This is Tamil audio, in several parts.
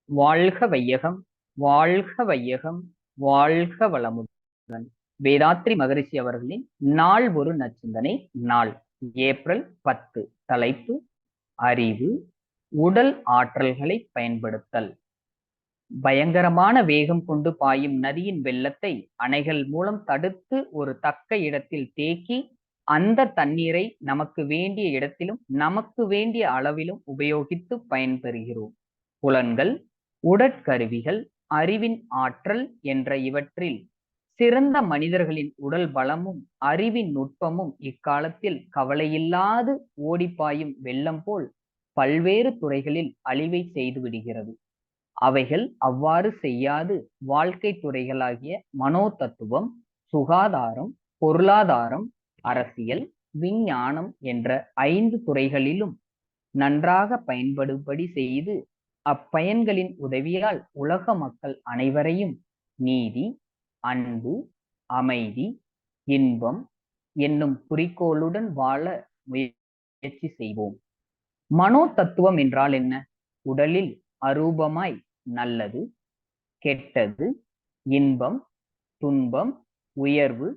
வாழ்க வையகம், வாழ்க வையகம், வாழ்க வளமுடன். வேதாத்ரி மகரிஷி அவர்களின் நாள் ஒரு நச்சிந்தனை நாள் ஏப்ரல் 10. தலைப்பு அறிவு, உடல் ஆற்றல்களை பயன்படுத்தல். பயங்கரமான வேகம் கொண்டு பாயும் நதியின் வெள்ளத்தை அணைகள் மூலம் தடுத்து ஒரு தக்க இடத்தில் தேக்கி அந்த தண்ணீரை நமக்கு வேண்டிய இடத்திலும் நமக்கு வேண்டிய அளவிலும் உபயோகித்து பயன்பெறுகிறோம். புலன்கள், உடற்கருவிகள், அறிவின் ஆற்றல் என்ற இவற்றில் சிறந்த மனிதர்களின் உடல் பலமும் அறிவின் நுட்பமும் இக்காலத்தில் கவலையில்லாது ஓடிப்பாயும் வெள்ளம் போல் பல்வேறு துறைகளில் அழிவை செய்து விடுகிறது. அவைகள் அவ்வாறு செய்யாது வாழ்க்கை துறைகளாகிய மனோ தத்துவம், சுகாதாரம், பொருளாதாரம், அரசியல், விஞ்ஞானம் என்ற 5 துறைகளிலும் நன்றாக பயன்படும்படி செய்து அப்பயன்களின் உதவியால் உலக மக்கள் அனைவரையும் நீதி, அன்பு, அமைதி, இன்பம் என்னும் குறிக்கோளுடன் வாழ முயற்சி செய்வோம். மனோ தத்துவம் என்றால் என்ன? உடலில் அரூபமாய் நல்லது, கெட்டது, இன்பம், துன்பம், உயர்வு,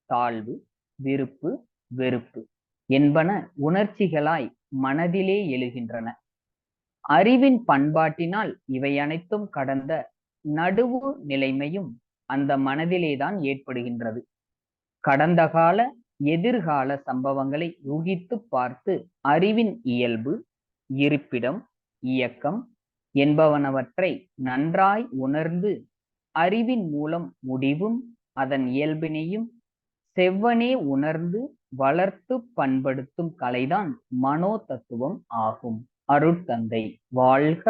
தாழ்வு, விருப்பு, வெறுப்பு என்பன உணர்ச்சிகளாய் மனதிலே எழுகின்றன. அறிவின் பண்பாட்டினால் இவை அனைத்தும் கடந்த நடுவு நிலைமையும் அந்த மனதிலேதான் ஏற்படுகின்றது. கடந்த கால, எதிர்கால சம்பவங்களை யூகித்து பார்த்து அறிவின் இயல்பு, இருப்பிடம், இயக்கம் என்பவனவற்றை நன்றாய் உணர்ந்து அறிவின் மூலம் முடிவும் அதன் இயல்பினையும் செவ்வனே உணர்ந்து வளர்த்து பண்படுத்தும் கலைதான் மனோ தத்துவம் ஆகும். அருட்தந்தை வாழ்க